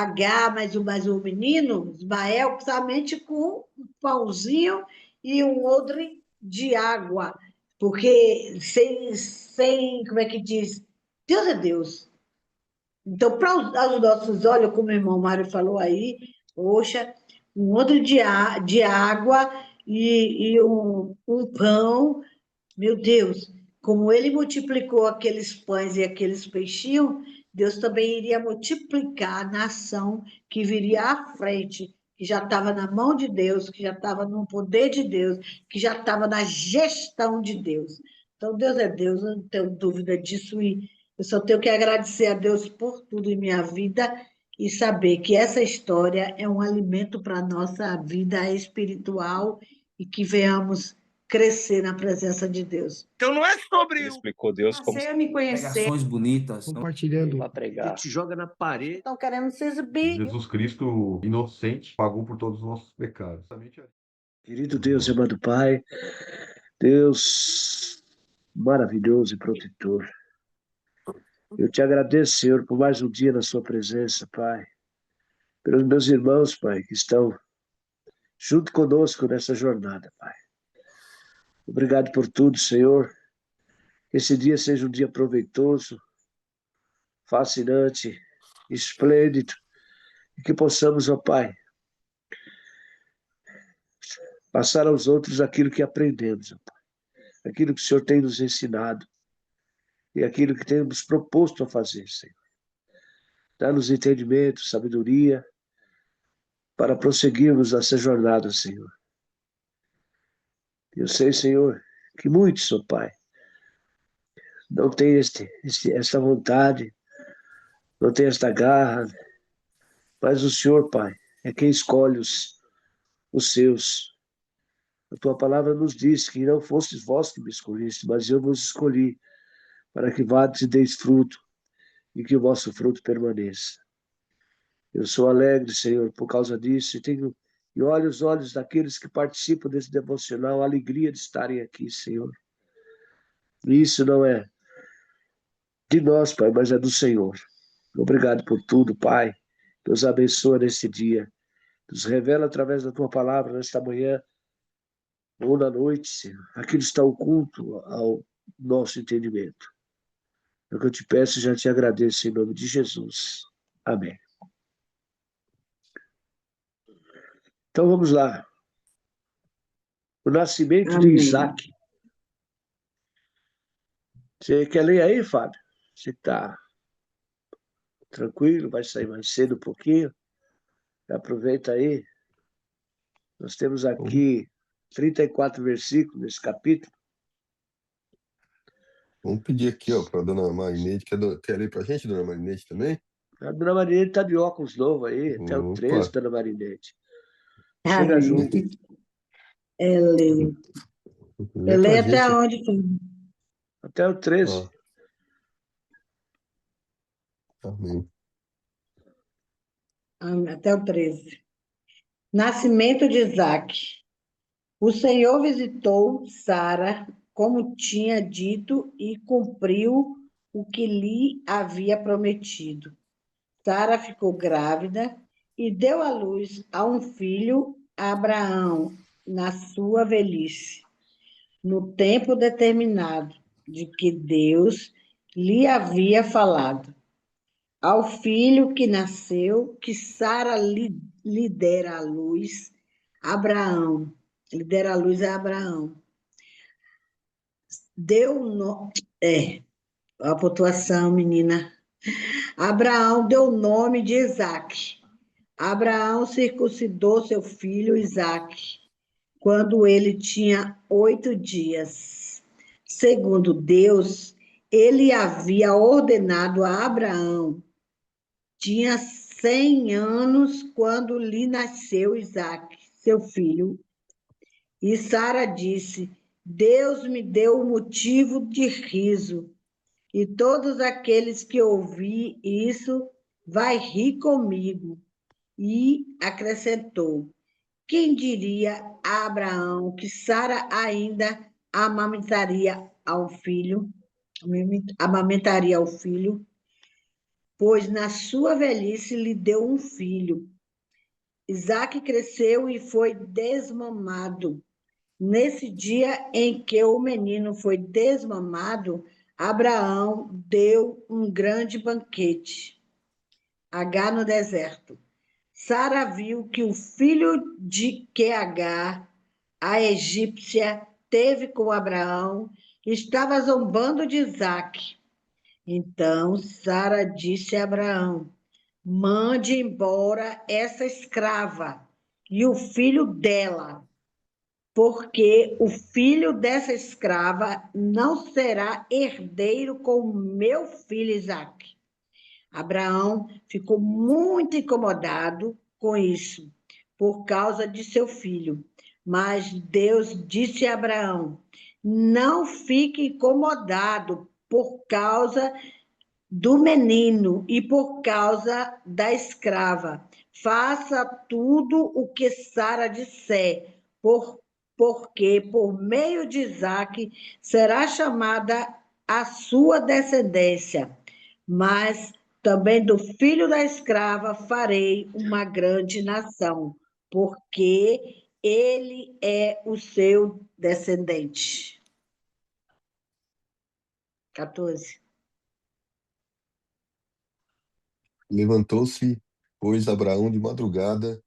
H, mas o menino, Ismael, somente com um pãozinho e um odre de água, porque sem, como é que diz? Deus é Deus. Então, para os nossos olhos, como o irmão Mário falou aí, poxa, um odre de água e um pão, meu Deus, como ele multiplicou aqueles pães e aqueles peixinhos, Deus também iria multiplicar a nação que viria à frente, que já estava na mão de Deus, que já estava no poder de Deus, que já estava na gestão de Deus. Então, Deus é Deus, eu não tenho dúvida disso, e eu só tenho que agradecer a Deus por tudo em minha vida e saber que essa história é um alimento para a nossa vida espiritual e que venhamos crescer na presença de Deus. Então não é sobre Ele explicou Deus como Passei a me conhecer. Pregações bonitas. Compartilhando. para pregar. te joga na parede. Estão querendo se exibir. Jesus Cristo, inocente, pagou por todos os nossos pecados. Querido Deus e amado Pai, Deus maravilhoso e protetor, eu te agradeço, Senhor, por mais um dia na sua presença, Pai, pelos meus irmãos, Pai, que estão junto conosco nessa jornada, Pai. Obrigado por tudo, Senhor. Que esse dia seja um dia proveitoso, fascinante, esplêndido, e que possamos, ó Pai, passar aos outros aquilo que aprendemos, ó Pai, aquilo que o Senhor tem nos ensinado e aquilo que temos proposto a fazer, Senhor. Dá-nos entendimento, sabedoria, para prosseguirmos nessa jornada, Senhor. Eu sei, Senhor, que muitos, ó Pai, não têm esta vontade, não têm esta garra, mas o Senhor, Pai, é quem escolhe os seus. A tua palavra nos diz que não fostes vós que me escolheste, mas eu vos escolhi, para que vades e deis fruto, e que o vosso fruto permaneça. Eu sou alegre, Senhor, por causa disso, e olho os olhos daqueles que participam desse devocional, a alegria de estarem aqui, Senhor. E isso não é de nós, Pai, mas é do Senhor. Obrigado por tudo, Pai. Deus abençoa nesse dia. Nos revela através da tua palavra nesta manhã ou na noite, Senhor. Aquilo está oculto ao nosso entendimento. É o que eu te peço e já te agradeço em nome de Jesus. Amém. Então vamos lá. O nascimento de Isaac. Você quer ler aí, Fábio? Você está tranquilo? Vai sair mais cedo um pouquinho? Aproveita aí. Nós temos aqui 34 versículos nesse capítulo. Vamos pedir aqui, ó, para a dona Marinete. Quer ler para a gente, dona Marinete, também? A dona Marinete está de óculos novo aí, até o 13, dona Marinete. Chega junto. Eu leio até onde? Até o 13. Amém. Até o 13. Nascimento de Isaac. O Senhor visitou Sara, como tinha dito, e cumpriu o que lhe havia prometido. Sara ficou grávida e deu à luz a um filho, Abraão, na sua velhice, no tempo determinado de que Deus lhe havia falado. Ao filho que nasceu, que Sara lhe dera à luz, Abraão. Lhe dera à luz a Abraão. A pontuação, menina. Abraão deu o nome de Isaque. Abraão circuncidou seu filho Isaque, quando ele tinha 8 dias. Segundo Deus, ele havia ordenado a Abraão. Tinha 100 anos quando lhe nasceu Isaque, seu filho. E Sara disse: Deus me deu motivo de riso, e todos aqueles que ouvir isso vai rir comigo. E acrescentou: quem diria a Abraão que Sara ainda amamentaria ao filho? pois na sua velhice lhe deu um filho. Isaque cresceu e foi desmamado. Nesse dia em que o menino foi desmamado, Abraão deu um grande banquete. Agar no deserto. Sara viu que o filho de que Agar, a egípcia, teve com Abraão, estava zombando de Isaque. Então Sara disse a Abraão: mande embora essa escrava e o filho dela, porque o filho dessa escrava não será herdeiro com o meu filho Isaque. Abraão ficou muito incomodado com isso, por causa de seu filho. Mas Deus disse a Abraão: não fique incomodado por causa do menino e por causa da escrava. Faça tudo o que Sara disser, porque por meio de Isaque será chamada a sua descendência. Mas também do filho da escrava farei uma grande nação, porque ele é o seu descendente. 14. Levantou-se, pois, Abraão de madrugada,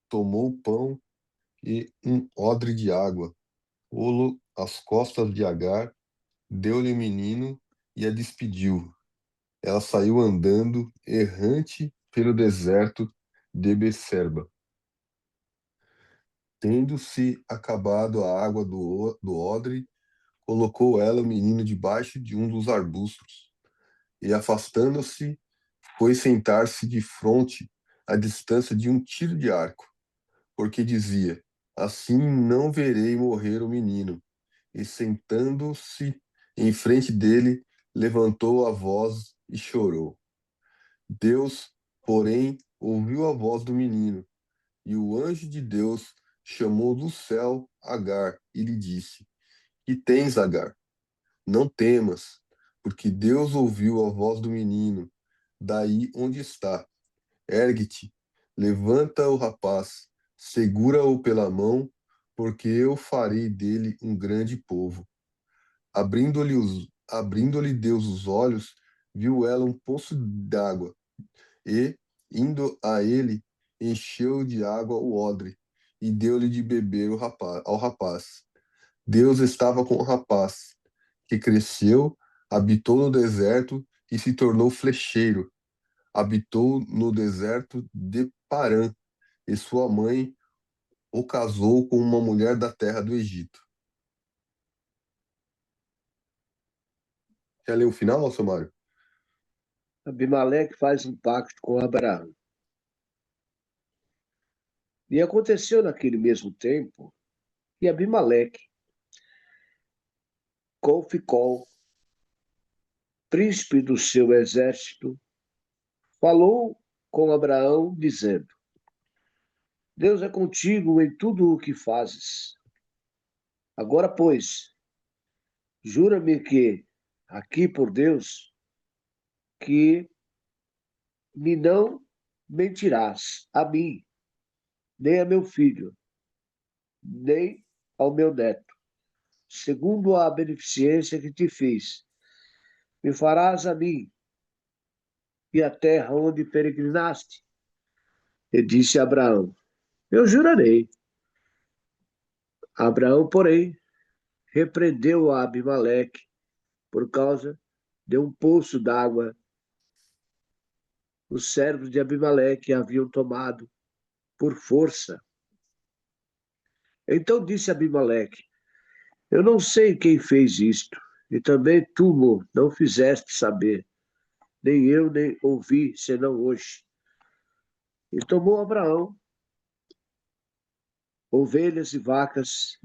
tomou o pão e um odre de água, pô-lo às costas de Agar, deu-lhe o menino e a despediu. Ela saiu andando, errante, pelo deserto de Becerba. Tendo-se acabado a água do odre, colocou ela o menino debaixo de um dos arbustos, e afastando-se, foi sentar-se de fronte, à distância de um tiro de arco, porque dizia: assim não verei morrer o menino. E sentando-se em frente dele, levantou a voz e chorou. Deus, porém, ouviu a voz do menino, e o anjo de Deus chamou do céu Agar e lhe disse: que tens, Agar? Não temas, porque Deus ouviu a voz do menino, daí onde está. Ergue-te, levanta o rapaz, segura-o pela mão, porque eu farei dele um grande povo. Abrindo-lhe Deus os olhos, viu ela um poço d'água, e, indo a ele, encheu de água o odre, e deu-lhe de beber ao rapaz. Deus estava com o rapaz, que cresceu, habitou no deserto e se tornou flecheiro. Habitou no deserto de Parã, e sua mãe o casou com uma mulher da terra do Egito. Quer ler o final, seu Mário? Abimeleque faz um pacto com Abraão. E aconteceu naquele mesmo tempo que Abimeleque, com Ficol, príncipe do seu exército, falou com Abraão, dizendo: Deus é contigo em tudo o que fazes. Agora, pois, jura-me que, aqui por Deus, que me não mentirás a mim, nem a meu filho, nem ao meu neto, segundo a beneficência que te fiz. Me farás a mim e a terra onde peregrinaste? E disse a Abraão: Eu jurarei. Abraão, porém, repreendeu a Abimeleque por causa de um poço d'água. Os servos de Abimeleque haviam tomado por força. Então disse Abimeleque: Eu não sei quem fez isto, e também tu não fizeste saber, nem eu nem ouvi, senão hoje. E tomou Abraão ovelhas e vacas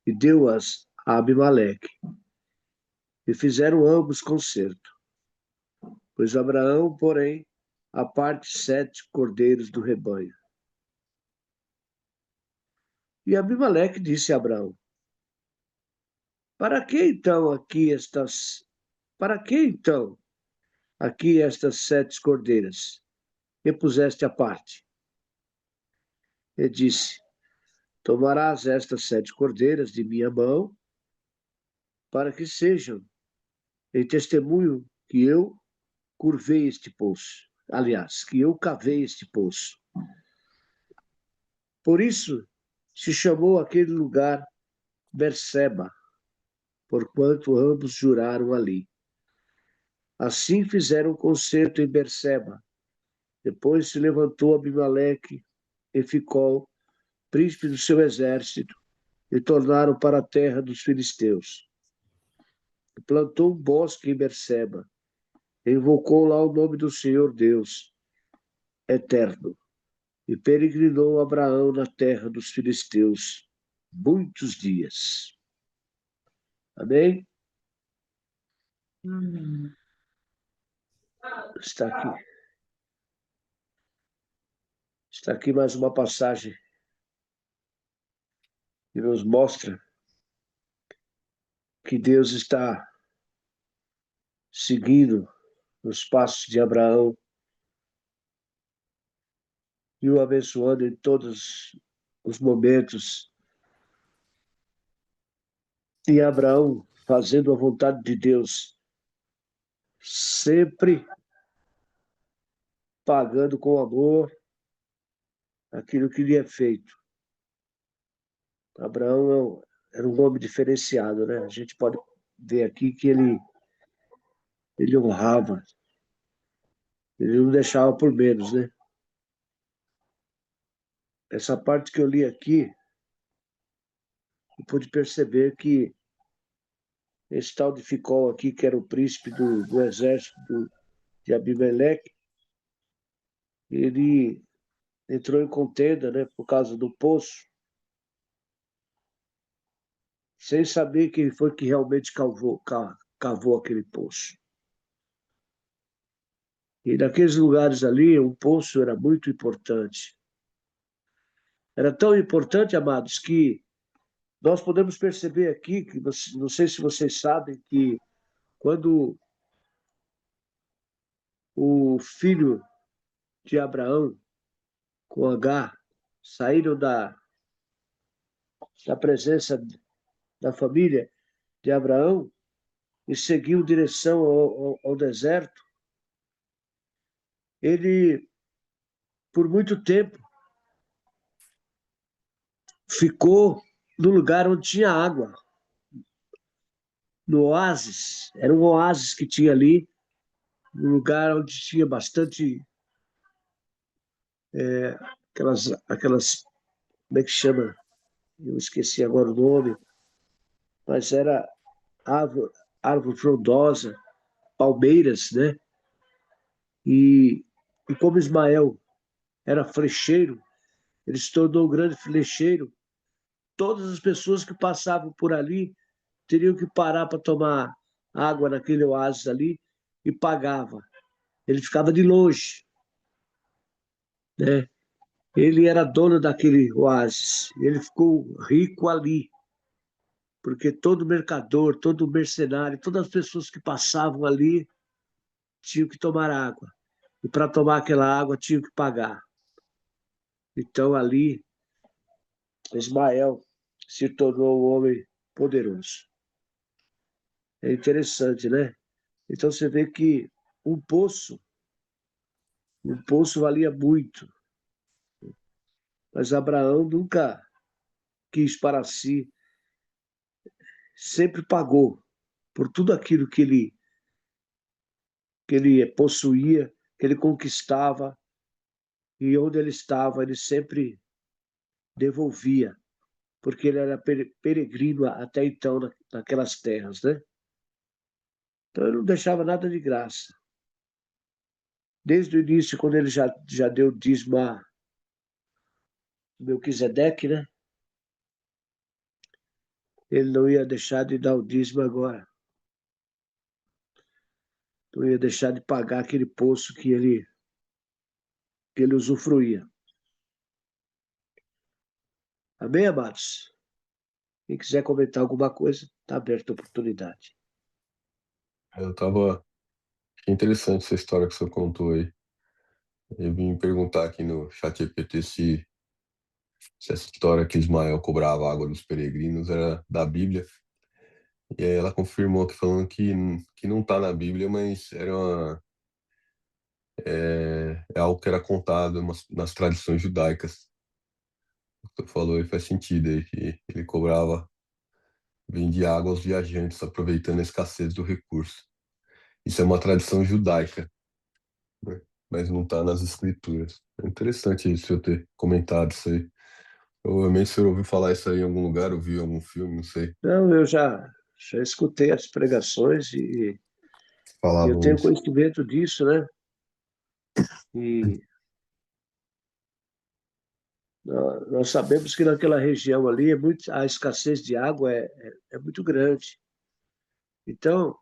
e deu-as a Abimeleque. E fizeram ambos concerto. Pois Abraão, porém, a parte 7 cordeiros do rebanho. E Abimeleque disse a Abraão: Para que então aqui estas 7 cordeiras, e puseste à parte. E disse, tomarás estas 7 cordeiras de minha mão, para que sejam em testemunho que eu curvei este poço. Aliás, que eu cavei este poço. Por isso se chamou aquele lugar Berseba, porquanto ambos juraram ali. Assim fizeram um concerto em Berseba. Depois se levantou Abimeleque e Ficol, príncipe do seu exército, e tornaram para a terra dos filisteus. E plantou um bosque em Berseba, e invocou lá o nome do Senhor Deus, eterno. E peregrinou Abraão na terra dos filisteus muitos dias. Amém? Está aqui. Está aqui mais uma passagem que nos mostra que Deus está seguindo os passos de Abraão e o abençoando em todos os momentos. E Abraão fazendo a vontade de Deus, sempre pagando com amor aquilo que lhe é feito. Abraão era um homem diferenciado, né? A gente pode ver aqui que ele honrava, ele não deixava por menos, né? Essa parte que eu li aqui, eu pude perceber que esse tal de Ficol aqui, que era o príncipe do exército de Abimeleque, ele entrou em contenda, né, por causa do poço, sem saber quem foi que realmente cavou aquele poço. E naqueles lugares ali, o poço era muito importante. Era tão importante, amados, que nós podemos perceber aqui, que não sei se vocês sabem, que quando o filho de Abraão, com Agar, saíram da presença da família de Abraão e seguiu direção ao deserto, ele, por muito tempo, ficou no lugar onde tinha água, no oásis. Era um oásis que tinha ali, no lugar onde tinha bastante aquelas, como é que chama? Eu esqueci agora o nome, mas era árvore frondosa, palmeiras, né? E como Ismael era flecheiro, ele se tornou um grande flecheiro. Todas as pessoas que passavam por ali teriam que parar para tomar água naquele oásis ali e pagava. Ele ficava de longe, né? Ele era dono daquele oásis. Ele ficou rico ali, porque todo mercador, todo mercenário, todas as pessoas que passavam ali tinham que tomar água. E para tomar aquela água tinham que pagar. Então ali, Ismael se tornou um homem poderoso. É interessante, né? Então você vê que um poço valia muito. Mas Abraão nunca quis para si, sempre pagou por tudo aquilo que ele possuía, que ele conquistava, e onde ele estava, ele sempre devolvia, porque ele era peregrino até então naquelas terras, né? Então ele não deixava nada de graça. Desde o início, quando ele já deu dízimo a Melquisedeque, né? Ele não ia deixar de dar o dízimo agora. Não ia deixar de pagar aquele poço que ele usufruía. Amém, amados? Quem quiser comentar alguma coisa, está aberta a oportunidade. Eu estava Que interessante essa história que você contou aí. Eu vim perguntar aqui no chat GPT se essa história que Ismael cobrava a água dos peregrinos era da Bíblia. E aí ela confirmou que falando que não está na Bíblia, mas é algo que era contado nas tradições judaicas. O que você falou e faz sentido aí, que ele cobrava, vendia água aos viajantes, aproveitando a escassez do recurso. Isso é uma tradição judaica, né? Mas não está nas escrituras. É interessante isso eu ter comentado isso aí. Provavelmente o senhor ouviu falar isso aí em algum lugar, ouviu em algum filme, não sei. Não, eu já escutei as pregações e eu Falavam tenho isso. conhecimento disso, né? E nós sabemos que naquela região ali a escassez de água é muito grande. Então,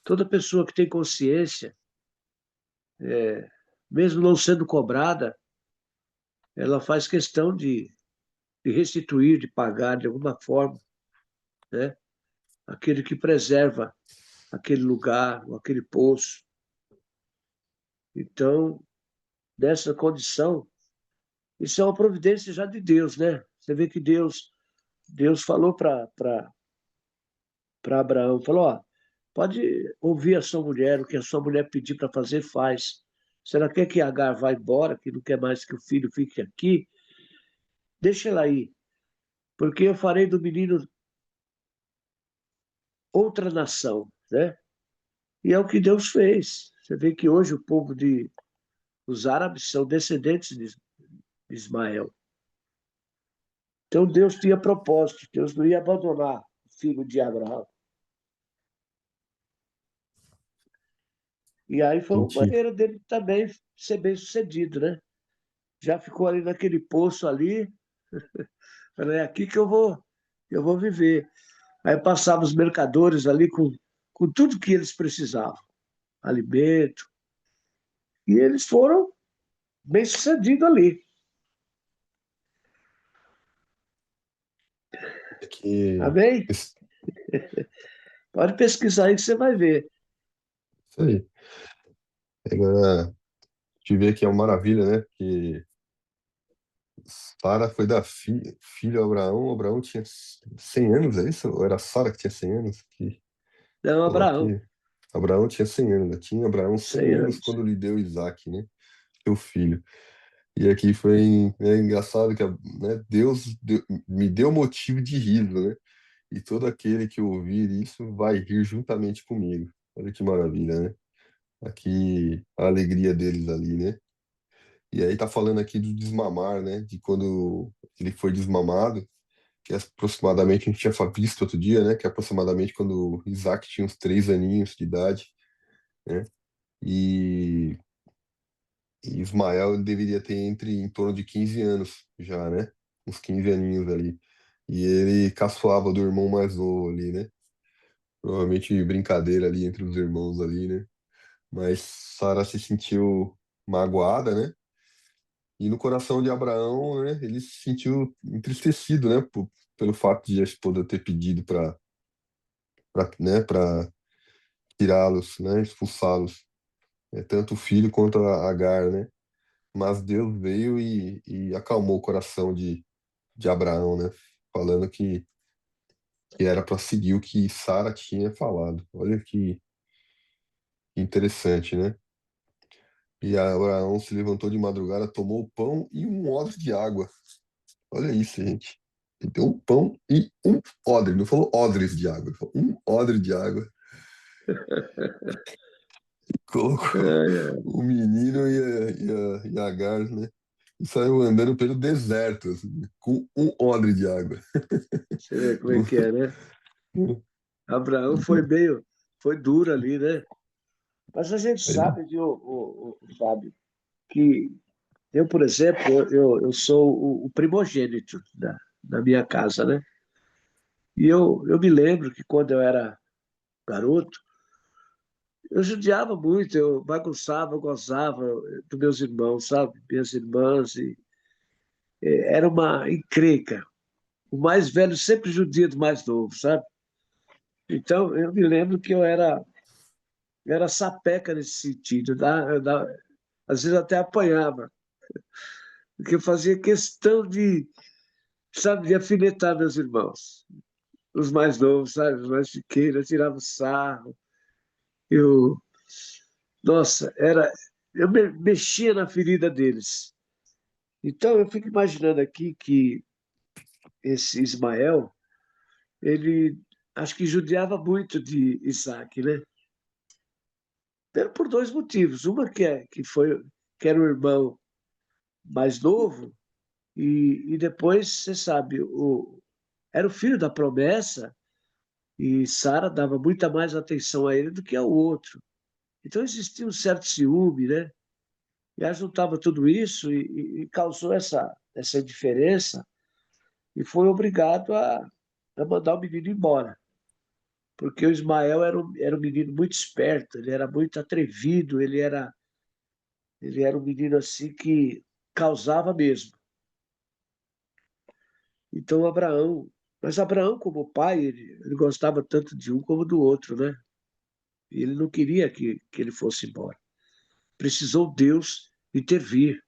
toda pessoa que tem consciência, mesmo não sendo cobrada, ela faz questão de restituir, de pagar de alguma forma, né? Aquele que preserva aquele lugar, ou aquele poço. Então, nessa condição, isso é uma providência já de Deus, né? Você vê que Deus falou para Abraão, falou, ó, pode ouvir a sua mulher, o que a sua mulher pedir para fazer, faz. Se ela quer que Agar vá embora, que não quer mais que o filho fique aqui, deixa ela aí, porque eu farei do menino outra nação, né? E é o que Deus fez. Você vê que hoje os árabes são descendentes de Ismael. Então Deus tinha propósito, Deus não ia abandonar o filho de Abraão. E aí foi uma Senti. maneira dele também ser bem sucedido, né? Já ficou ali naquele poço ali, falei, é aqui que eu vou viver. Aí passavam os mercadores ali com tudo que eles precisavam, alimento, e eles foram bem sucedidos ali. É que. Amém? Isso Pode pesquisar aí que você vai ver. aí. Agora, te ver que é uma maravilha, né? Que Sara foi dar filho a Abraão. Abraão tinha 100 anos, é isso? Ou era Sara que tinha 100 anos? Que Não, falou Abraão, aqui. Abraão tinha 100 anos, né? Tinha Abraão 100 100 anos anos. quando lhe deu Isaac, né? Seu filho. E aqui foi engraçado que né, me deu motivo de riso, né? E todo aquele que ouvir isso vai rir juntamente comigo. Olha que maravilha, né? Aqui a alegria deles ali, né? E aí tá falando aqui do desmamar, né? De quando ele foi desmamado, que é aproximadamente, a gente tinha visto outro dia, né? Que é aproximadamente quando Isaac tinha uns 3 aninhos de idade, né? E, e Ismael ele deveria ter em torno de 15 anos já, né? Uns 15 aninhos ali. E ele caçoava do irmão mais novo ali, né? Provavelmente brincadeira ali entre os irmãos ali, né? Mas Sara se sentiu magoada, né? E no coração de Abraão, né, ele se sentiu entristecido, né, pelo fato de a esposa ter pedido para tirá-los, né, expulsá-los, tanto o filho quanto a Agar, né? Mas Deus veio e acalmou o coração de Abraão, né, falando que era para seguir o que Sara tinha falado. Olha que interessante, né? E Abraão se levantou de madrugada, tomou o pão e um odre de água. Olha isso, gente. Ele tem um pão e um odre. Não falou odres de água, ele falou um odre de água. Colocou É, o menino e a Agar, né? E saiu andando pelo deserto, assim, com um odre de água. você vê como é que é, né? Abraão foi duro ali, né? Mas a gente Aí, sabe, viu, Fábio, que eu, por exemplo, eu sou o primogênito da minha casa, né? E eu me lembro que quando eu era garoto, eu judiava muito, eu bagunçava, eu gozava dos meus irmãos, sabe? Minhas irmãs, era uma encrenca. O mais velho sempre judia do mais novo, sabe? Então, eu me lembro que era sapeca nesse sentido, às vezes até apanhava, porque eu fazia questão de, sabe, de afinetar meus irmãos, os mais novos, sabe, os mais pequenos, eu tirava sarro, eu, nossa, eu mexia na ferida deles. Então, eu fico imaginando aqui que esse Ismael, ele acho que judiava muito de Isaac, né? Por dois motivos. Uma que era o irmão mais novo, e depois, você sabe, era o filho da promessa, e Sara dava muita mais atenção a ele do que ao outro. Então existia um certo ciúme, né? E aí juntava tudo isso e causou essa diferença, e foi obrigado a mandar o menino embora. Porque o Ismael era um menino muito esperto, ele era muito atrevido, ele era um menino assim que causava mesmo. Então mas Abraão como pai, ele gostava tanto de um como do outro, né? E ele não queria que ele fosse embora. Precisou Deus intervir.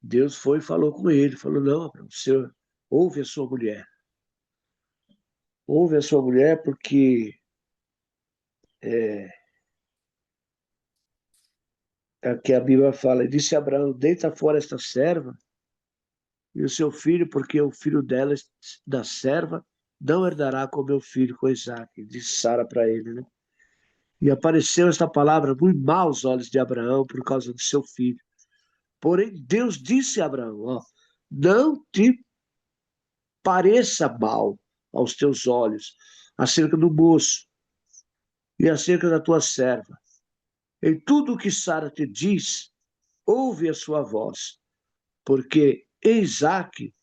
Deus foi e falou com ele, falou, não, Abraão, você ouve a sua mulher. Ouve a sua mulher porque aqui a Bíblia fala, disse Abraão, deita fora esta serva e o seu filho, porque o filho dela, da serva, não herdará com meu filho, com Isaac, disse Sara para ele, né? E apareceu esta palavra muito mal aos olhos de Abraão por causa do seu filho. Porém, Deus disse a Abraão, ó, não te pareça mal aos teus olhos acerca do moço e acerca da tua serva. Em tudo o que Sara te diz, ouve a sua voz, porque em Isaque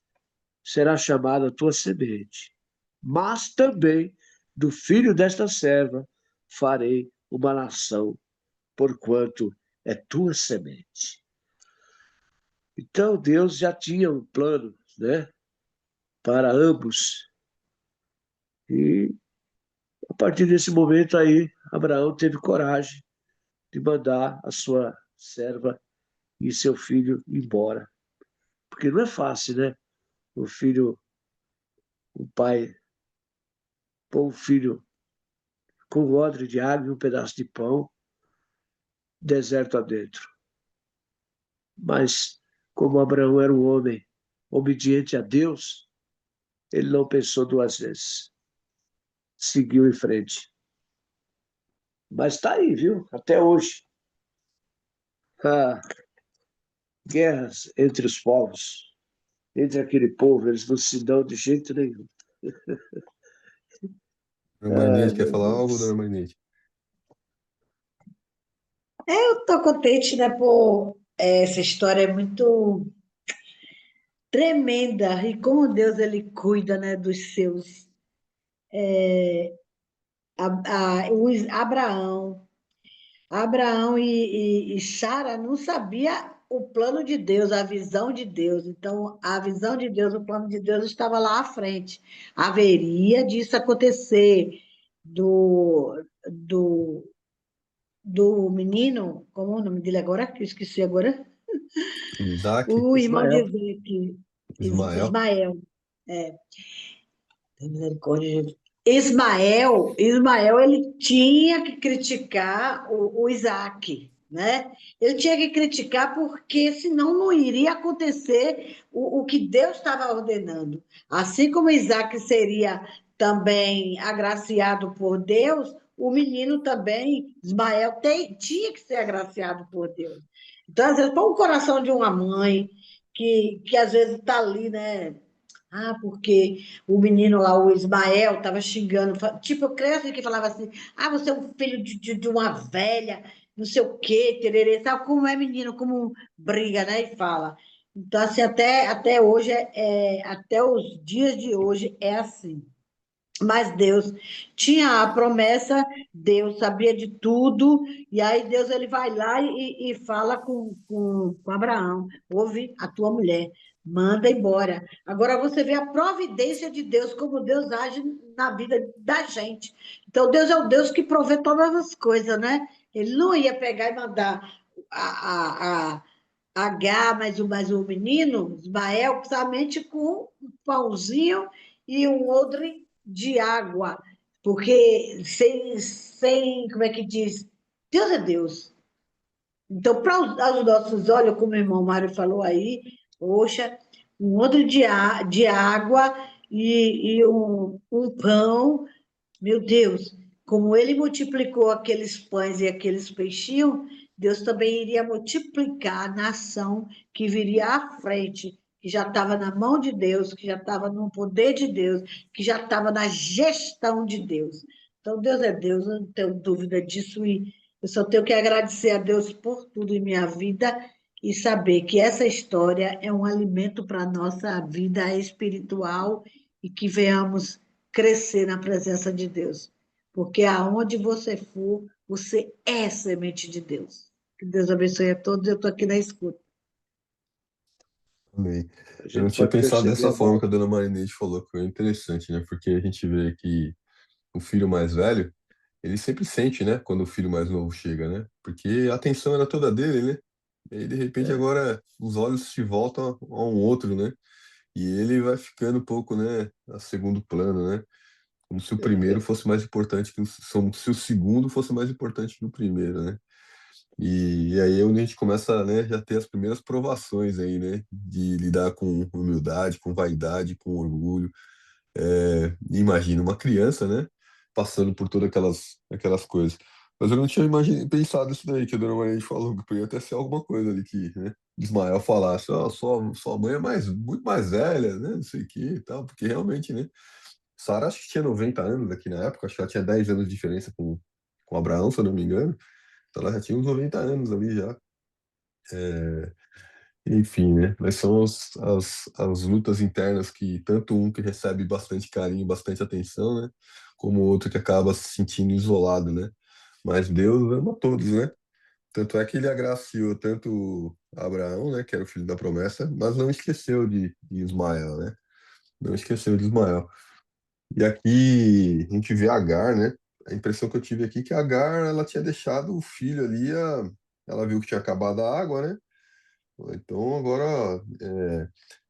será chamada a tua semente. Mas também do filho desta serva farei uma nação, porquanto é tua semente. Então Deus já tinha um plano, né, para ambos. E a partir desse momento aí, Abraão teve coragem de mandar a sua serva e seu filho embora. Porque não é fácil, né? O filho, o pai, pôr o filho com um odre de água e um pedaço de pão, deserto adentro. Mas, como Abraão era um homem obediente a Deus, ele não pensou duas vezes. Seguiu em frente. Mas está aí, viu? Até hoje. Ah, guerras entre os povos, entre aquele povo, eles não se dão de jeito nenhum. Dona Ai, Marnete, quer meu falar algo, Dona Deus. Marnete? Eu estou contente, né, por essa história é muito tremenda e como Deus ele cuida, né, dos seus. Abraão, Abraão e Sara não sabia o plano de Deus, a visão de Deus. Então, a visão de Deus, o plano de Deus estava lá à frente. Haveria disso acontecer do, do menino, como é o nome dele agora? Que eu esqueci agora. Isaac, O irmão de Ismael. Isaac, Ismael. Ismael. Tem misericórdia, Jesus. Ismael, ele tinha que criticar o Isaac, né? Ele tinha que criticar porque senão não iria acontecer o que Deus estava ordenando. Assim como Isaac seria também agraciado por Deus, o menino também, Ismael, tinha que ser agraciado por Deus. Então, às vezes, para o coração de uma mãe que às vezes está ali, né? Ah, porque o menino lá, o Ismael, estava xingando. Tipo, eu creio assim que falava assim: ah, você é um filho de uma velha, não sei o quê, tererê. Sabe como é menino, como briga, né? E fala. Então, assim, até hoje, até os dias de hoje é assim. Mas Deus tinha a promessa, Deus sabia de tudo, e aí Deus ele vai lá e fala com Abraão: ouve a tua mulher, manda embora. Agora você vê a providência de Deus, como Deus age na vida da gente. Então, Deus é o Deus que provê todas as coisas, né? Ele não ia pegar e mandar a H, mais o menino, Ismael, somente com um pãozinho e um odre de água. Porque como é que diz? Deus é Deus. Então, para os nossos olhos, como o irmão Mário falou aí, poxa, um odre de água e um pão, meu Deus, como ele multiplicou aqueles pães e aqueles peixinhos, Deus também iria multiplicar a nação que viria à frente, que já estava na mão de Deus, que já estava no poder de Deus, que já estava na gestão de Deus. Então, Deus é Deus, eu não tenho dúvida disso, e eu só tenho que agradecer a Deus por tudo em minha vida e saber que essa história é um alimento para a nossa vida espiritual e que venhamos crescer na presença de Deus. Porque aonde você for, você é semente de Deus. Que Deus abençoe a todos. Eu estou aqui na escuta. Amém. A Eu não gente tinha pode pensado perceber, dessa forma que a Abaldo. dona Marinete falou, que foi interessante, né? Porque a gente vê que o filho mais velho, ele sempre sente, né? Quando o filho mais novo chega, né? Porque a atenção era toda dele, né? E aí, de repente, É, agora os olhos se voltam a um outro, né? E ele vai ficando um pouco, né? A segundo plano, né? Como se o primeiro é, fosse mais importante como se o segundo fosse mais importante que o primeiro, né? E aí é onde a gente começa, né, já ter as primeiras provações aí, né, de lidar com humildade, com vaidade, com orgulho. Imagina uma criança, né, passando por todas aquelas coisas. Mas eu não tinha pensado isso daí, que a dona Maria falou, que podia até ser alguma coisa ali que, né, Ismael falasse, ó, sua mãe é muito mais velha, né, não sei o que e tal, porque realmente, né, Sara acho que tinha 90 anos aqui na época, acho que ela tinha 10 anos de diferença com Abraão, se eu não me engano. Então ela já tinha uns 90 anos ali já. Enfim, né? Mas são as lutas internas que tanto um que recebe bastante carinho, bastante atenção, né? Como o outro que acaba se sentindo isolado, né? Mas Deus ama todos, né? Tanto é que ele agraciou tanto Abraão, né? Que era o filho da promessa, mas não esqueceu de Ismael, né? Não esqueceu de Ismael. E aqui a gente vê Agar, né? A impressão que eu tive aqui é que a Agar, ela tinha deixado o filho ali, ela viu que tinha acabado a água, né? Então agora,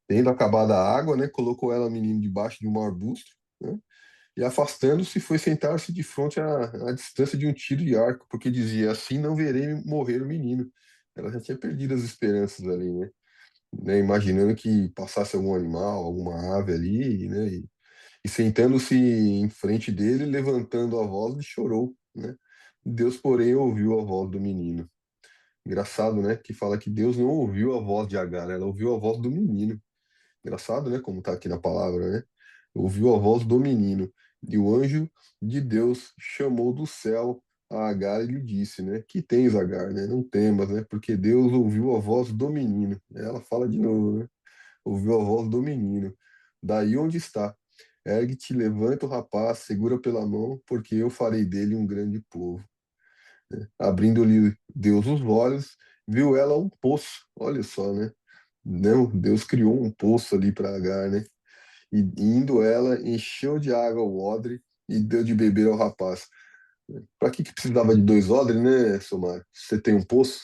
tendo acabado a água, né? Colocou ela, menino, debaixo de um arbusto, né? E afastando-se, foi sentar-se de frente à distância de um tiro de arco, porque dizia, assim não verei morrer o menino. Ela já tinha perdido as esperanças ali, né? Imaginando que passasse algum animal, alguma ave ali, né? E sentando-se em frente dele, levantando a voz, ele chorou, né? Deus, porém, ouviu a voz do menino. Engraçado, né? Que fala que Deus não ouviu a voz de Agar, ela ouviu a voz do menino. Engraçado, né? Como tá aqui na palavra, né? Ouviu a voz do menino. E o anjo de Deus chamou do céu a Agar e lhe disse, né? Que tens, Agar, né? Não temas, né? Porque Deus ouviu a voz do menino. Ela fala de novo, né? Ouviu a voz do menino. Daí onde está? Ergue-te, levanta o rapaz, segura pela mão, porque eu farei dele um grande povo. Abrindo-lhe Deus os olhos, viu ela um poço. Olha só, né? Não, Deus criou um poço ali para Agar, né? E indo ela, encheu de água o odre e deu de beber ao rapaz. Para que precisava de dois odres, né, Somar? Você tem um poço?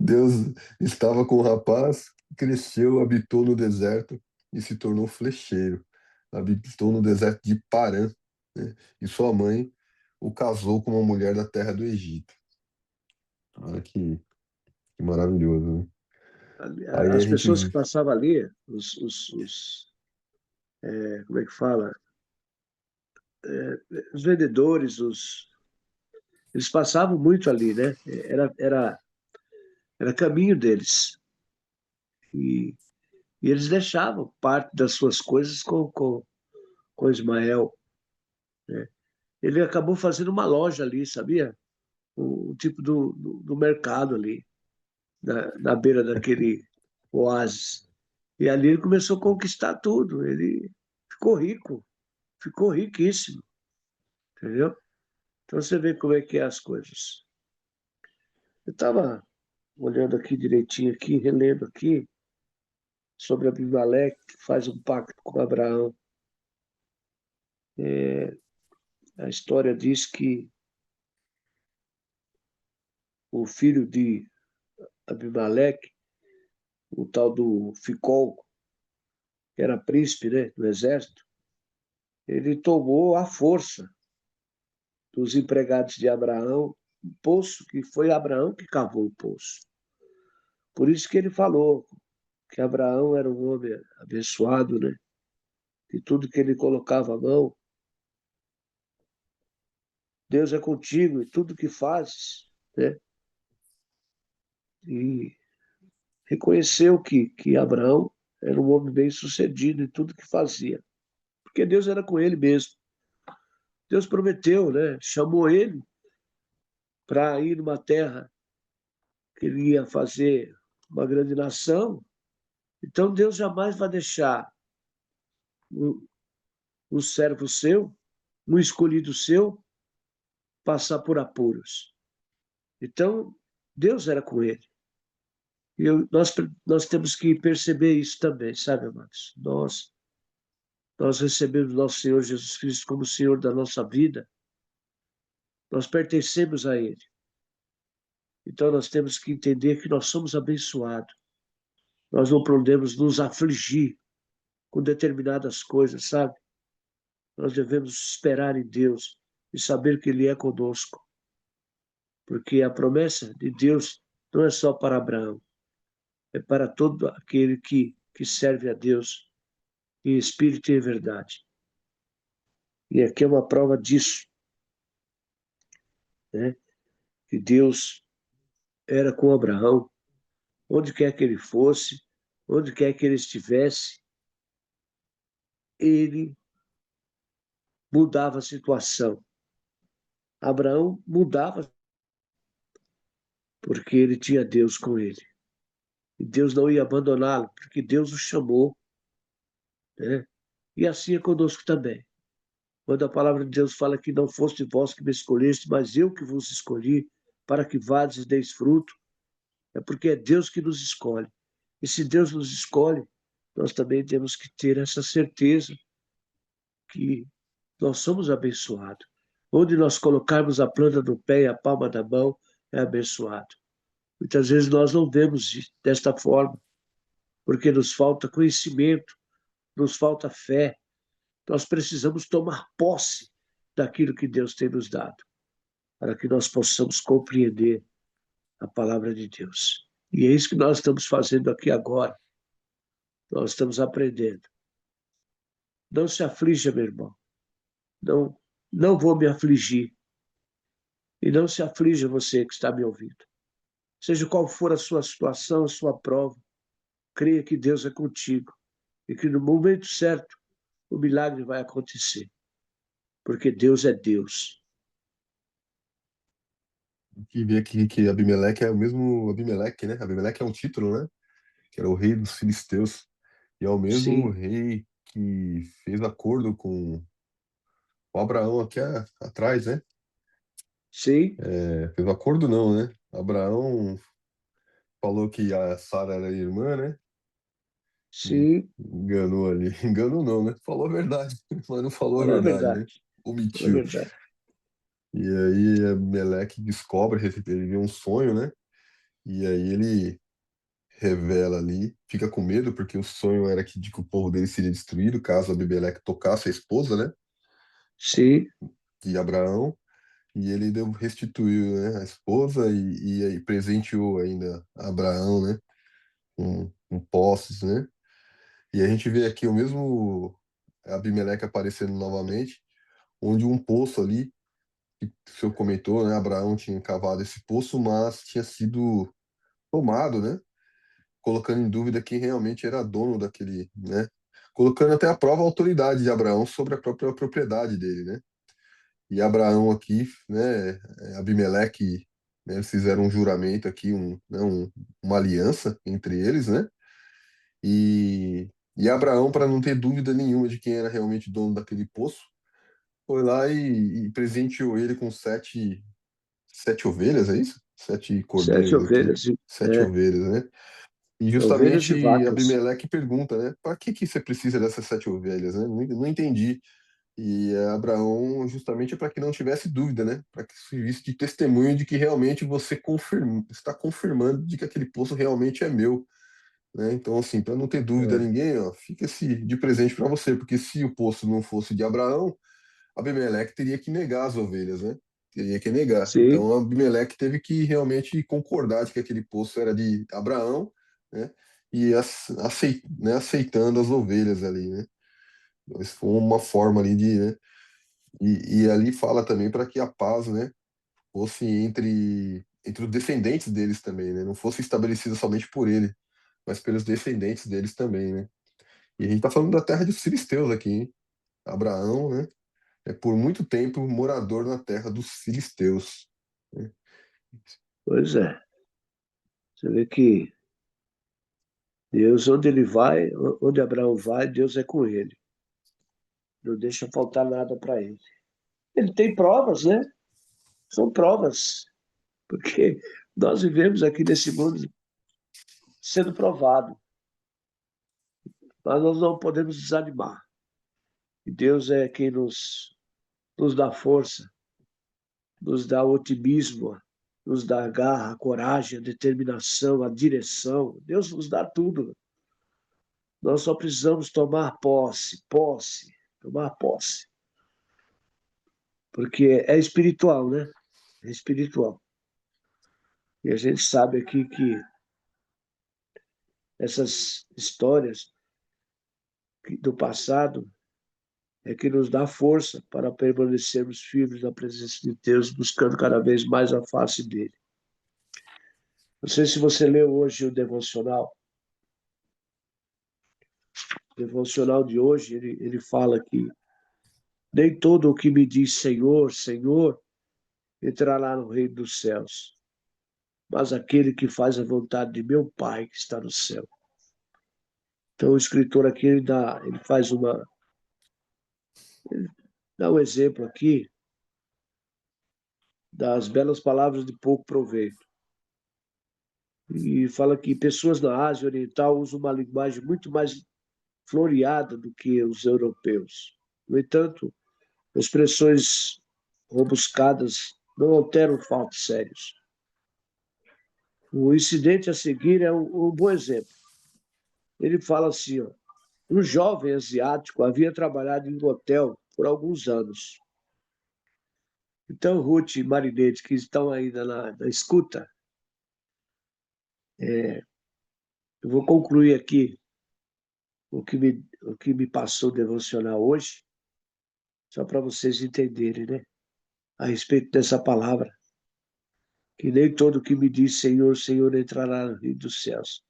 Deus estava com o rapaz, cresceu, habitou no deserto e se tornou flecheiro. Habitou no deserto de Parã, né? E sua mãe o casou com uma mulher da terra do Egito. Olha que maravilhoso, né? Aí a as gente. pessoas que passavam ali, como é que fala? Os vendedores, eles passavam muito ali, né? Era caminho deles. E, e eles deixavam parte das suas coisas com Ismael, né? Ele acabou fazendo uma loja ali, sabia? O tipo do mercado ali, na beira daquele oásis. E ali ele começou a conquistar tudo. Ele ficou rico, ficou riquíssimo, entendeu? Então você vê como é que é as coisas. Eu estava olhando aqui direitinho, aqui, relendo aqui, sobre Abimeleque, que faz um pacto com Abraão. A história diz que o filho de Abimeleque, o tal do Ficol, que era príncipe, né, do exército, ele tomou à força dos empregados de Abraão um poço que foi Abraão que cavou o poço. Por isso que ele falou que Abraão era um homem abençoado, né? E tudo que ele colocava a mão, Deus é contigo e tudo que fazes, né? E reconheceu que Abraão era um homem bem-sucedido em tudo que fazia, porque Deus era com ele mesmo. Deus prometeu, né? Chamou ele para ir numa terra que ele ia fazer uma grande nação. Então Deus jamais vai deixar um, um servo seu, um escolhido seu, passar por apuros. Então Deus era com ele. E nós temos que perceber isso também, sabe, amados? Nós recebemos nosso Senhor Jesus Cristo como Senhor da nossa vida, nós pertencemos a Ele. Então nós temos que entender que nós somos abençoados. Nós não podemos nos afligir com determinadas coisas, sabe? Nós devemos esperar em Deus e saber que Ele é conosco. Porque a promessa de Deus não é só para Abraão, é para todo aquele que serve a Deus em espírito e em verdade. E aqui é uma prova disso, né? Que Deus era com Abraão, onde quer que ele fosse, onde quer que ele estivesse, ele mudava a situação. Abraão mudava porque ele tinha Deus com ele. E Deus não ia abandoná-lo, porque Deus o chamou, né? E assim é conosco também. Quando a palavra de Deus fala que não foste vós que me escolheste, mas eu que vos escolhi, para que vades e deis fruto, é porque é Deus que nos escolhe. E se Deus nos escolhe, nós também temos que ter essa certeza que nós somos abençoados. Onde nós colocarmos a planta do pé e a palma da mão, é abençoado. Muitas vezes nós não vemos desta forma, porque nos falta conhecimento, nos falta fé. Nós precisamos tomar posse daquilo que Deus tem nos dado, para que nós possamos compreender a palavra de Deus. E é isso que nós estamos fazendo aqui agora. Nós estamos aprendendo. Não se aflija, meu irmão. Não, não vou me afligir. E não se aflija você que está me ouvindo. Seja qual for a sua situação, a sua prova, creia que Deus é contigo e que no momento certo o milagre vai acontecer. Porque Deus é Deus. Que vê aqui que Abimeleque é o mesmo Abimeleque, né? Abimeleque é um título, né? Que era o rei dos filisteus. E é o mesmo Sim, rei que fez acordo com Abraão aqui atrás, né? sim, Fez acordo não, né? Abraão falou que a Sara era irmã, né? sim. Enganou ali. Enganou não, né? Falou a verdade, mas não falou a Fala a verdade, né? verdade. Fala a Omitiu. verdade. E aí Abimeleque descobre, ele vê um sonho, né? E aí ele revela ali, fica com medo, porque o sonho era de que o povo dele seria destruído caso Abimeleque tocasse a esposa, né? Sim, De Abraão. E ele restituiu, né, a esposa e aí presenteou ainda Abraão, né? Com posses, né? E a gente vê aqui o mesmo Abimeleque aparecendo novamente, onde um poço ali, que o senhor comentou, né? Abraão tinha cavado esse poço, mas tinha sido tomado, né? Colocando em dúvida quem realmente era dono daquele, né? Colocando até à prova a autoridade de Abraão sobre a própria propriedade dele, né? E Abraão aqui, né? Abimeleque, né, eles fizeram um juramento aqui, uma aliança entre eles, né? E Abraão, para não ter dúvida nenhuma de quem era realmente dono daquele poço, foi lá e presenteou ele com sete ovelhas, é isso? Sete 7 cordeiros aqui. ovelhas, Sete ovelhas, né? E ovelhas e justamente vacas. Abimeleque pergunta, né? Para que você precisa dessas sete ovelhas, né? Não entendi. E Abraão justamente é para que não tivesse dúvida, né? Para que servisse de testemunho de que realmente você está confirmando de que aquele poço realmente é meu, né? Então, assim, para não ter dúvida a É, ninguém, ó, fica esse de presente para você, porque se o poço não fosse de Abraão, Abimeleque teria que negar as ovelhas, né? Teria que negar. sim, Então, Abimeleque teve que realmente concordar de que aquele poço era de Abraão, né? E aceitando as ovelhas ali, né? Então, isso foi uma forma ali de, né? E ali fala também para que a paz, né, fosse entre os descendentes deles também, né? Não fosse estabelecida somente por ele, mas pelos descendentes deles também, né? E a gente está falando da terra dos filisteus aqui, hein? Abraão, né? É por muito tempo morador na terra dos filisteus, né? pois é. Você vê que Deus, onde ele vai, onde Abraão vai, Deus é com ele. Não deixa faltar nada para ele. Ele tem provas, né? São provas, porque nós vivemos aqui nesse mundo sendo provado, mas nós não podemos desanimar. E Deus é quem nos dá força, nos dá otimismo, nos dá a garra, a coragem, a determinação, a direção. Deus nos dá tudo. Nós só precisamos tomar posse, tomar posse. Porque é espiritual, né? É espiritual. E a gente sabe aqui que essas histórias do passado é que nos dá força para permanecermos firmes na presença de Deus, buscando cada vez mais a face dele. Não sei se você leu hoje o devocional. O devocional de hoje, ele fala que nem todo o que me diz Senhor, Senhor, entrará no reino dos céus, mas aquele que faz a vontade de meu Pai que está no céu. Então o escritor aqui, ele faz dá um exemplo aqui das belas palavras de pouco proveito. E fala que pessoas na Ásia Oriental usam uma linguagem muito mais floreada do que os europeus. No entanto, expressões rebuscadas não alteram fatos sérios. O incidente a seguir é um bom exemplo. Ele fala assim, ó, um jovem asiático havia trabalhado em um hotel por alguns anos. Então, Ruth e Marinete, que estão ainda na escuta, eu vou concluir aqui o que me passou devocional hoje, só para vocês entenderem, né? A respeito dessa palavra, que nem todo que me diz Senhor, Senhor entrará no reino dos céus,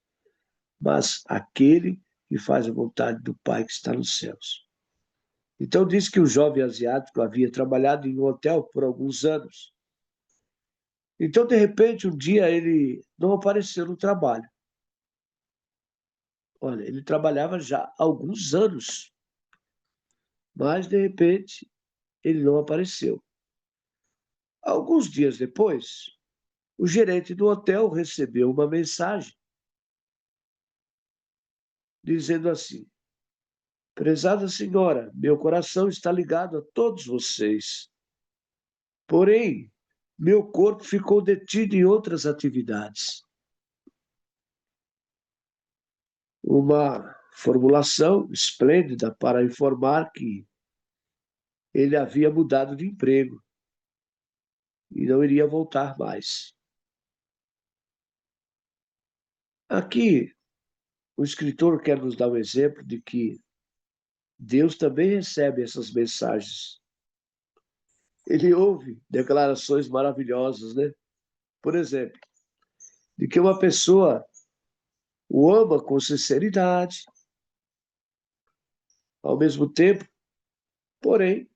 mas aquele que faz a vontade do Pai que está nos céus. Então diz que o jovem asiático havia trabalhado em um hotel por alguns anos. Então, de repente, um dia ele não apareceu no trabalho. Olha, ele trabalhava já há alguns anos, mas de repente ele não apareceu. Alguns dias depois, o gerente do hotel recebeu uma mensagem dizendo assim: prezada senhora, meu coração está ligado a todos vocês. Porém, meu corpo ficou detido em outras atividades. Uma formulação esplêndida para informar que ele havia mudado de emprego e não iria voltar mais. Aqui, o escritor quer nos dar um exemplo de que Deus também recebe essas mensagens. Ele ouve declarações maravilhosas, né? Por exemplo, de que uma pessoa o ama com sinceridade, ao mesmo tempo, porém,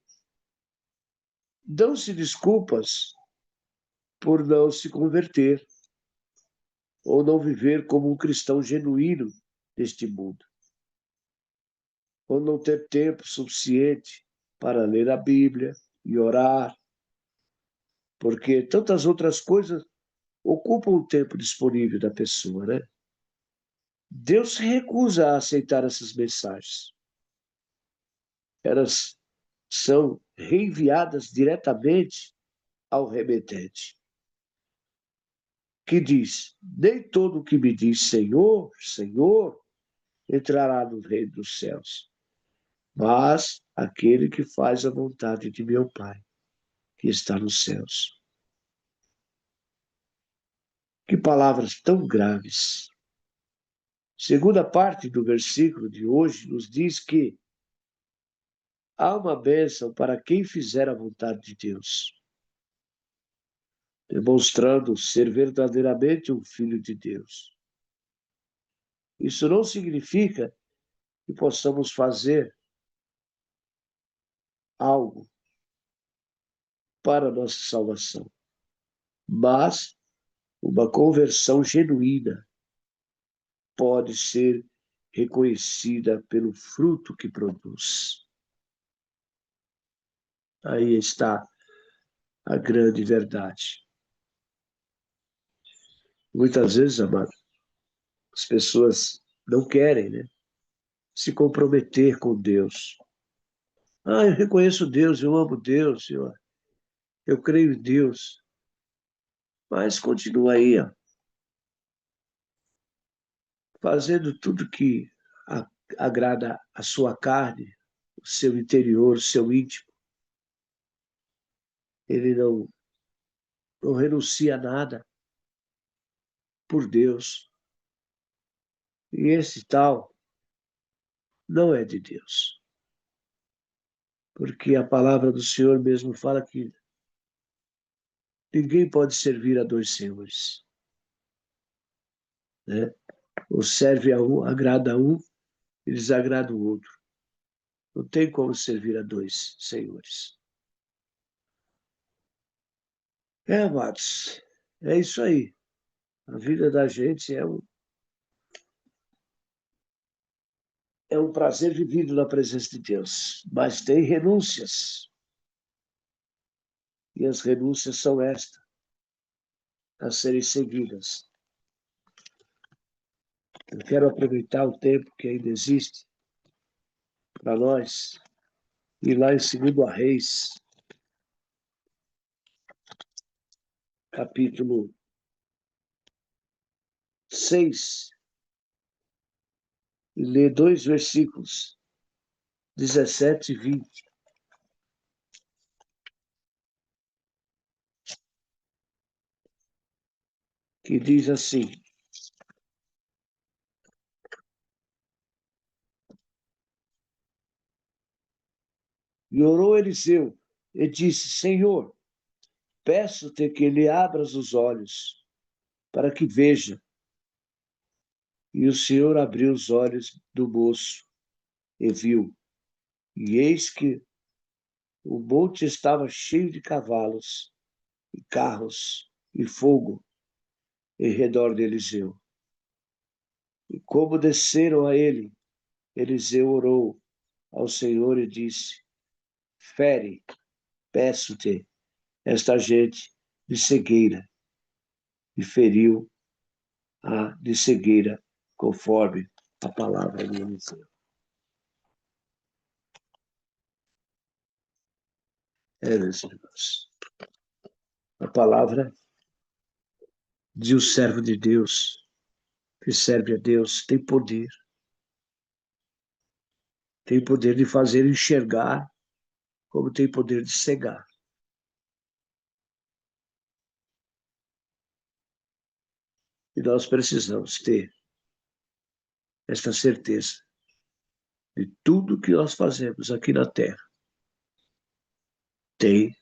dão-se desculpas por não se converter ou não viver como um cristão genuíno neste mundo, ou não ter tempo suficiente para ler a Bíblia e orar, porque tantas outras coisas ocupam o tempo disponível da pessoa, né? Deus se recusa a aceitar essas mensagens. Elas são reenviadas diretamente ao remetente, que diz: nem todo o que me diz Senhor, Senhor, entrará no reino dos céus, mas aquele que faz a vontade de meu Pai, que está nos céus. Que palavras tão graves. Segunda parte do versículo de hoje nos diz que há uma bênção para quem fizer a vontade de Deus, demonstrando ser verdadeiramente um filho de Deus. Isso não significa que possamos fazer algo para a nossa salvação, mas uma conversão genuína pode ser reconhecida pelo fruto que produz. Aí está a grande verdade. Muitas vezes, amado, as pessoas não querem, né, se comprometer com Deus. Ah, eu reconheço Deus, eu amo Deus, eu creio em Deus. Mas continua aí, ó, fazendo tudo que agrada a sua carne, o seu interior, o seu íntimo. Ele não renuncia a nada por Deus. E esse tal não é de Deus. Porque a palavra do Senhor mesmo fala que ninguém pode servir a dois senhores, né? Ou serve a um, agrada a um e desagrada o outro. Não tem como servir a dois senhores. Amados, é isso aí. A vida da gente é um prazer vivido na presença de Deus, mas tem renúncias. E as renúncias são estas, a serem seguidas. Eu quero aproveitar o tempo que ainda existe para nós ir lá em 2 Reis, capítulo 6, e ler 2 versículos, 17 e 20, que diz assim: e orou Eliseu, e disse: Senhor, peço-te que lhe abras os olhos, para que veja. E o Senhor abriu os olhos do moço, e viu. E eis que o monte estava cheio de cavalos, e carros, e fogo, em redor de Eliseu. E como desceram a ele, Eliseu orou ao Senhor e disse: fere, peço-te, esta gente de cegueira. E feriu a de cegueira, conforme a palavra de Eliseu. Meus irmãos, a palavra de um servo de Deus, que serve a Deus, tem poder. Tem poder de fazer enxergar, como tem poder de cegar. E nós precisamos ter esta certeza de tudo que nós fazemos aqui na Terra tem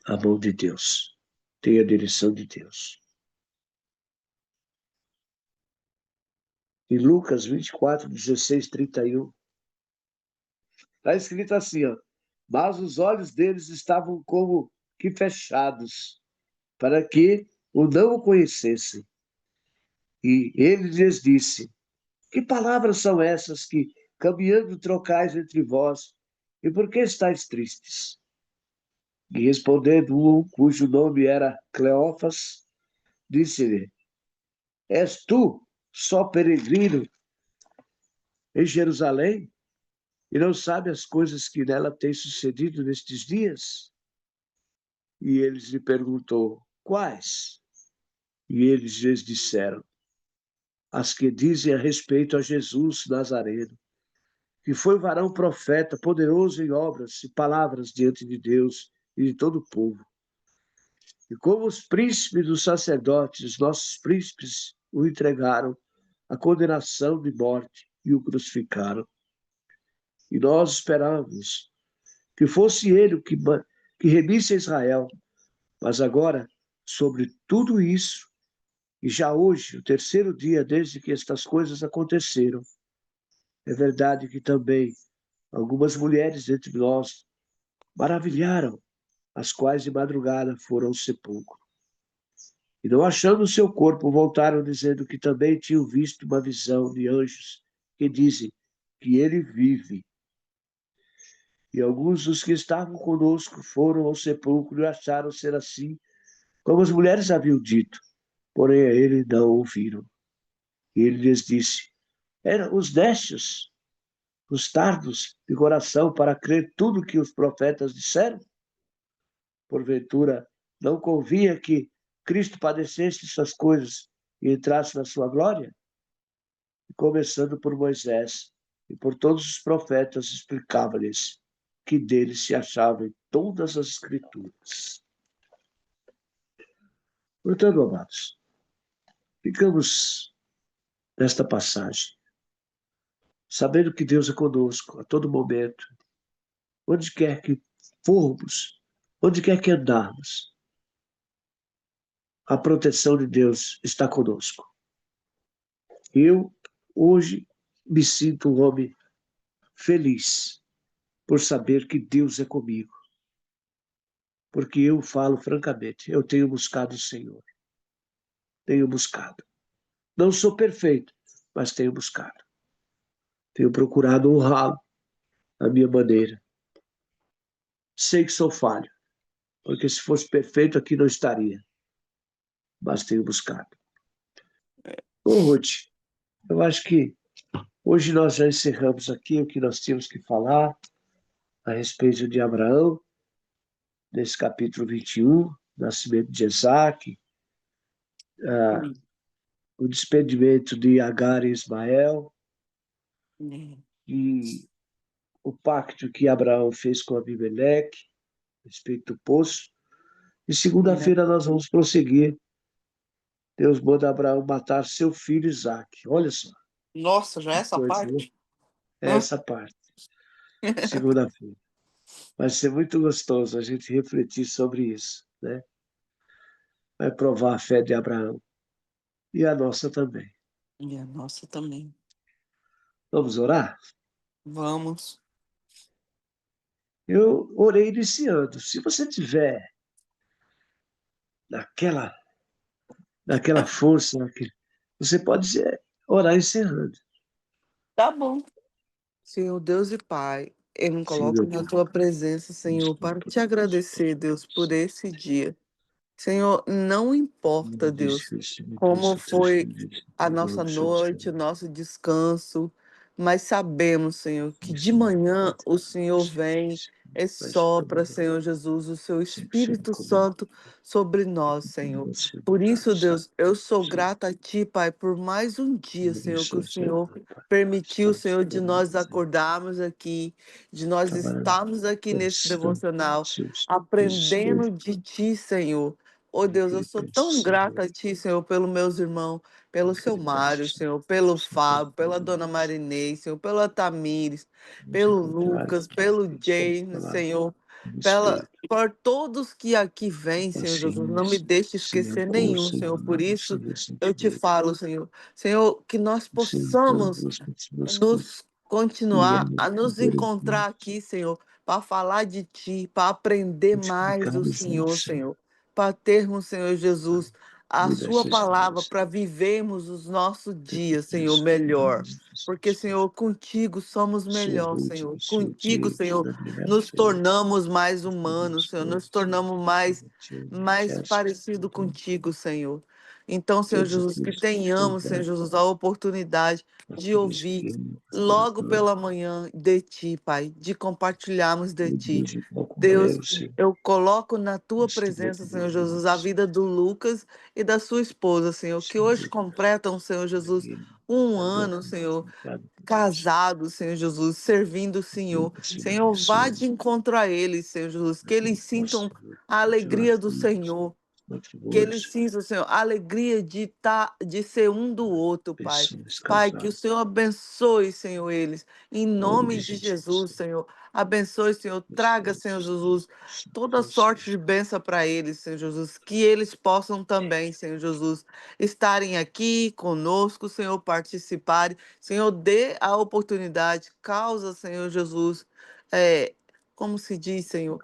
a mão de Deus, tem a direção de Deus. Em Lucas 24, 16, 31, está escrito assim, ó: mas os olhos deles estavam como que fechados, para que o não o conhecessem. E ele lhes disse: que palavras são essas que, caminhando, trocais entre vós? E por que estáis tristes? E respondendo um, cujo nome era Cleófas, disse-lhe: És tu só peregrino em Jerusalém e não sabe as coisas que nela têm sucedido nestes dias? E eles lhe perguntou: Quais? E eles lhes disseram: As que dizem a respeito a Jesus Nazareno, que foi varão profeta, poderoso em obras e palavras diante de Deus e de todo o povo. E como os príncipes dos sacerdotes, os nossos príncipes, o entregaram à condenação de morte e o crucificaram. E nós esperávamos que fosse ele o que remisse a Israel. Mas agora, sobre tudo isso, e já hoje, o terceiro dia desde que estas coisas aconteceram, é verdade que também algumas mulheres entre nós maravilharam, as quais de madrugada foram ao sepulcro. E não achando o seu corpo, voltaram dizendo que também tinham visto uma visão de anjos que dizem que ele vive. E alguns dos que estavam conosco foram ao sepulcro e acharam ser assim, como as mulheres haviam dito, porém a ele não ouviram. E ele lhes disse: Eram os necios, os tardos de coração para crer tudo que os profetas disseram? Porventura, não convinha que Cristo padecesse essas coisas e entrasse na sua glória? E começando por Moisés e por todos os profetas, explicava-lhes que dele se achavam em todas as escrituras. Portanto, amados, ficamos nesta passagem, sabendo que Deus é conosco a todo momento, onde quer que formos, onde quer que andarmos, a proteção de Deus está conosco. Eu, hoje, me sinto um homem feliz por saber que Deus é comigo. Porque eu falo francamente, eu tenho buscado o Senhor. Tenho buscado. Não sou perfeito, mas tenho buscado. Tenho procurado honrá-lo à minha maneira. Sei que sou falho, porque se fosse perfeito aqui não estaria. Mas tenho buscado. Ô, Ruth, eu acho que hoje nós já encerramos aqui o que nós tínhamos que falar a respeito de Abraão, nesse capítulo 21, nascimento de Isaac, o despedimento de Agar e Ismael, e o pacto que Abraão fez com Abimeleque, a respeito do poço. E segunda-feira nós vamos prosseguir. Deus manda Abraão matar seu filho Isaque. Olha só. Nossa, já é essa Coisa, né? parte? É essa parte. Segunda-feira. Vai ser muito gostoso a gente refletir sobre isso, né? Vai provar a fé de Abraão. E a nossa também. E a nossa também. Vamos orar? Vamos. Eu orei iniciando. Se você tiver naquela força, você pode orar encerrando. Tá bom. Senhor Deus e Pai, eu me Sim, coloco meu na Deus. tua presença, Senhor, para te agradecer, Deus, por esse dia. Senhor, não importa, Deus, como foi a nossa noite, o nosso descanso, mas sabemos, Senhor, que de manhã o Senhor vem e sopra, Senhor Jesus, o seu Espírito Santo sobre nós, Senhor. Por isso, Deus, eu sou grata a Ti, Pai, por mais um dia, Senhor, que o Senhor permitiu, Senhor, de nós acordarmos aqui, de nós estarmos aqui nesse devocional, aprendendo de Ti, Senhor. Oh Deus, eu sou tão grata a Ti, Senhor, pelos meus irmãos, pelo seu Mário, Senhor, pelo Fábio, pela dona Marinês, Senhor, pela Tamires, pelo Lucas, pelo James, Senhor, por todos que aqui vêm, Senhor Jesus. Não me deixe esquecer nenhum, Senhor. Por isso eu te falo, Senhor. Senhor, que nós possamos nos continuar a nos encontrar aqui, Senhor, para falar de Ti, para aprender mais do Senhor, Senhor, para termos, Senhor Jesus, a Cuida sua dessa palavra esposa. para vivermos os nossos dias, Senhor, Isso, melhor. isso, Porque, Senhor, contigo somos Sua melhor, Ruth, Senhor. Senhor, Contigo, Senhor, na primeira nos feira. tornamos mais Minha humanos, Senhor. Nos esposa, tornamos mais, mais Jéssica, parecido contigo, Senhor. Então, Senhor todos Jesus, que aqueles que tenhamos, Senhor cuidam, Jesus, a oportunidade de aqueles ouvir que amam o logo coração, pela manhã de Ti, Pai, de compartilharmos de que Ti. dirige ao Deus, companheiro, Senhor, eu coloco na Tua presença, instrumento Senhor de Jesus, a Deus, vida do Lucas e da sua esposa, Senhor, que hoje Senhor, completam, Senhor Jesus, ele um ano, abençoe Senhor, cada parte, casados, Senhor Jesus, servindo o Senhor. cuida, Senhor, Senhor, vá abençoe, de encontro a eles, Senhor Jesus, que eles possa sintam a alegria do continuar Senhor, que eles motivadores, sintam, Senhor, a alegria de ser um do outro, Pai. pessoas Pai, que o casadas, Senhor abençoe, Senhor, eles. Em em nome nome de de Jesus, Jesus, Senhor. Abençoe, Senhor. Traga, Senhor esposos, Jesus, toda sorte de bênção para eles, Senhor Jesus. Que eles possam também, Senhor Jesus, estarem aqui conosco, Senhor, participarem. Senhor, dê a oportunidade, causa, Senhor Jesus, é, como se diz, Senhor,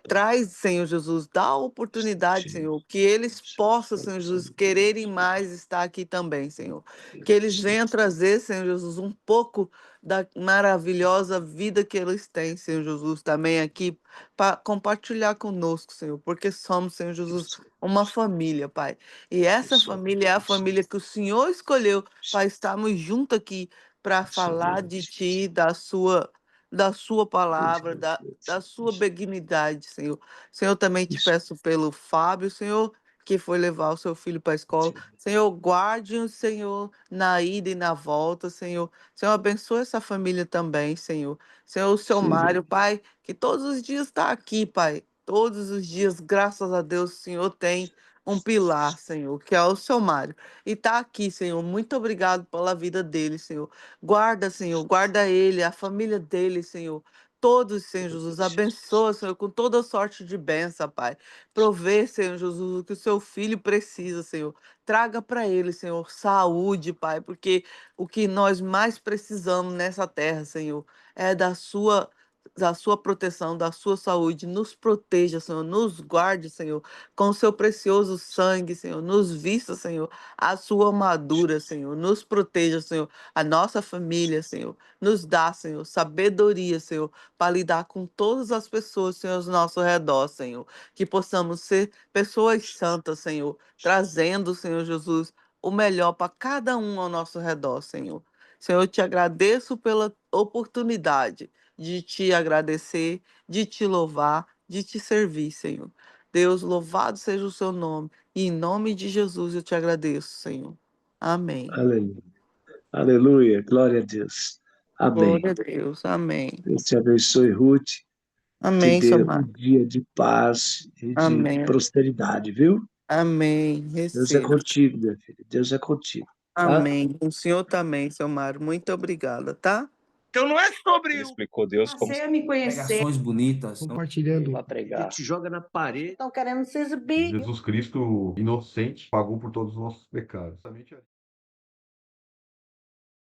traz, Senhor Jesus, dá a oportunidade, Senhor, que eles possam, Senhor Jesus, quererem mais estar aqui também, Senhor. Que eles venham trazer, Senhor Jesus, um pouco da maravilhosa vida que eles têm, Senhor Jesus, também aqui, para compartilhar conosco, Senhor, porque somos, Senhor Jesus, uma família, Pai. E essa família é a família que o Senhor escolheu para estarmos juntos aqui, para falar de Ti, da sua palavra, da sua benignidade, Senhor. Senhor, também te peço pelo Fábio, Senhor, que foi levar o seu filho para a escola. Senhor, guarde o Senhor na ida e na volta, Senhor. Senhor, abençoe essa família também, Senhor. Senhor, o seu Mário, Pai, que todos os dias está aqui, Pai. Todos os dias, graças a Deus, o Senhor tem um pilar, Senhor, que é o seu Mário. E está aqui, Senhor. Muito obrigado pela vida dele, Senhor. Guarda, Senhor, guarda ele, a família dele, Senhor. Todos, Senhor Jesus, abençoa, Senhor, com toda sorte de bênção, Pai. Provê, Senhor Jesus, o que o seu filho precisa, Senhor. Traga para ele, Senhor, saúde, Pai, porque o que nós mais precisamos nessa terra, Senhor, é da sua proteção, da sua saúde. Nos proteja, Senhor, nos guarde, Senhor, com o seu precioso sangue, Senhor. Nos vista, Senhor, a sua armadura, Senhor. Nos proteja, Senhor, a nossa família, Senhor. Nos dá, Senhor, sabedoria, Senhor, para lidar com todas as pessoas, Senhor, ao nosso redor, Senhor. Que possamos ser pessoas santas, Senhor, trazendo, Senhor Jesus, o melhor para cada um ao nosso redor, Senhor. Senhor, eu te agradeço pela oportunidade de te agradecer, de te louvar, de te servir, Senhor. Deus, louvado seja o seu nome. E em nome de Jesus eu te agradeço, Senhor. Amém. aleluia, aleluia, glória a Deus, amém. Glória a Deus. Amém. Deus te abençoe, Ruth, te Amém, dê um Samar. dia de paz e de Amém. prosperidade, viu? Amém. Deus é Receba. contigo, minha filha, Deus é contigo, tá? Amém. O Senhor também, seu Mário. Muito obrigada, tá? Então não é sobre Ele explicou Deus como Passei a me conhecer. Pregações bonitas. Compartilhando para Ele pregar. te joga na parede. Estão querendo se exibir. Jesus Cristo, inocente, pagou por todos os nossos pecados. Exatamente.